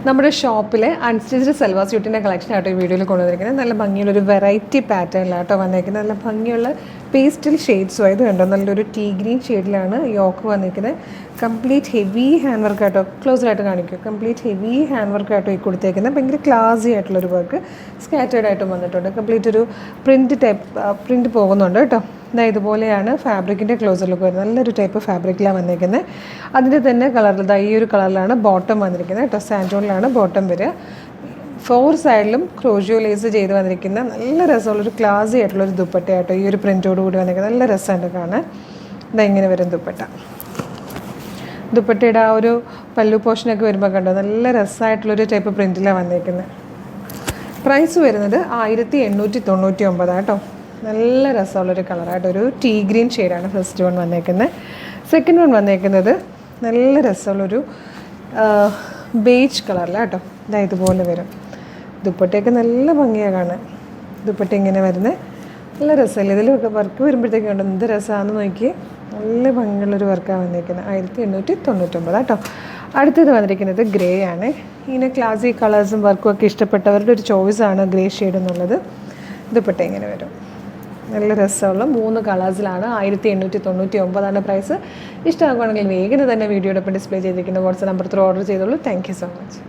നമ്മുടെ ഷോപ്പിലെ unstitched salwar സ്യൂട്ടിൻ്റെ collection ആട്ടോ ഈ വീഡിയോയിൽ കൊണ്ടുവന്നിരിക്കുന്നത്. നല്ല ഭംഗിയുള്ളൊരു വെറൈറ്റി പാറ്റേണിലാട്ടോ വന്നിരിക്കുന്നത്. നല്ല ഭംഗിയുള്ള പേസ്റ്റൽ ഷെയ്ഡ്സും ആയത് കണ്ടോ, നല്ലൊരു ടീ ഗ്രീൻ ഷെയ്ഡിലാണ് യോക്ക് വന്നിരിക്കുന്നത്. കംപ്ലീറ്റ് ഹെവി ഹാൻഡ് വർക്ക് ആട്ടോ, ക്ലോസിലായിട്ട് കാണിക്കും. കംപ്ലീറ്റ് ഹെവി ഹാൻഡ് വർക്ക് ആട്ടോ ഈ കൊടുത്തേക്കുന്നത്. ഭയങ്കര ക്ലാസി ആയിട്ടുള്ളൊരു വർക്ക് സ്കാറ്റേർഡ് ആയിട്ടും വന്നിട്ടുണ്ട്. കംപ്ലീറ്റ് ഒരു പ്രിൻറ്റ് പോകുന്നുണ്ട് കേട്ടോ. ഇതുപോലെയാണ് ഫാബ്രിക്കിൻ്റെ ക്ലോസർ ലുക്ക് വരുന്നത്. നല്ലൊരു ടൈപ്പ് ഫാബ്രിക്കിലാണ് വന്നിരിക്കുന്നത്. അതിൻ്റെ തന്നെ കളറിൽ ഈ ഒരു കളറിലാണ് ബോട്ടം വന്നിരിക്കുന്നത് കേട്ടോ. സാൻറ്റോണിലാണ് ബോട്ടം വരിക. 4 സൈഡിലും ക്രോഷിയോ ലേസ് ചെയ്ത് വന്നിരിക്കുന്ന നല്ല രസമുള്ളൊരു ക്ലാസി ആയിട്ടുള്ളൊരു ദുപ്പട്ട കേട്ടോ. ഈ ഒരു പ്രിൻറ്റോട് കൂടി വന്നിരിക്കുന്നത് നല്ല രസമുണ്ട് കാണാൻ. ഇങ്ങനെ വരും ദുപ്പട്ട. ദുപ്പട്ടയുടെ ആ ഒരു പല്ലു പോർഷനൊക്കെ വരുമ്പോൾ കണ്ടോ, നല്ല രസമായിട്ടുള്ളൊരു ടൈപ്പ് പ്രിൻറ്റിലാണ് വന്നിരിക്കുന്നത്. പ്രൈസ് വരുന്നത് 1899 കേട്ടോ. നല്ല രസമുള്ളൊരു കളറായിട്ട് ഒരു ടീ ഗ്രീൻ ഷെയ്ഡാണ് ഫസ്റ്റ് വൺ വന്നേക്കുന്നത്. സെക്കൻഡ് വൺ വന്നേക്കുന്നത് നല്ല രസമുള്ളൊരു ബേജ് കളറിലാണ് കേട്ടോ. ഇതുപോലെ വരും. ദുപ്പട്ടയൊക്കെ നല്ല ഭംഗിയാണ് കാണാൻ. ദുപ്പട്ട ഇങ്ങനെ വരുന്നത് നല്ല രസമല്ലേ. ഇതിലൊക്കെ വർക്ക് വരുമ്പോഴത്തേക്കും കണ്ടോ എന്ത് രസമാണെന്ന് നോക്കി. നല്ല ഭംഗിയുള്ളൊരു വർക്കാണ് വന്നിരിക്കുന്നത്. 1899 കേട്ടോ. അടുത്തത് വന്നിരിക്കുന്നത് ഗ്രേ ആണ്. ഇങ്ങനെ ക്ലാസിക് കളേഴ്സും വർക്കും ഒക്കെ ഇഷ്ടപ്പെട്ടവരുടെ ഒരു ചോയ്സാണ് ഗ്രേ ഷെയ്ഡ് എന്നുള്ളത്. ദുപ്പട്ട ഇങ്ങനെ വരും. നല്ല രസമുള്ള 3 കളേഴ്സിലാണ്. 1899 പ്രൈസ്. ഇഷ്ടമാക്കുകയാണെങ്കിൽ വേഗം തന്നെ വീഡിയോടൊപ്പം ഡിസ്പ്ലേ ചെയ്തിരിക്കുന്ന വാട്സ്ആപ്പ് നമ്പർ ത്രൂ ഓർഡർ ചെയ്തോളൂ. Thank you so much.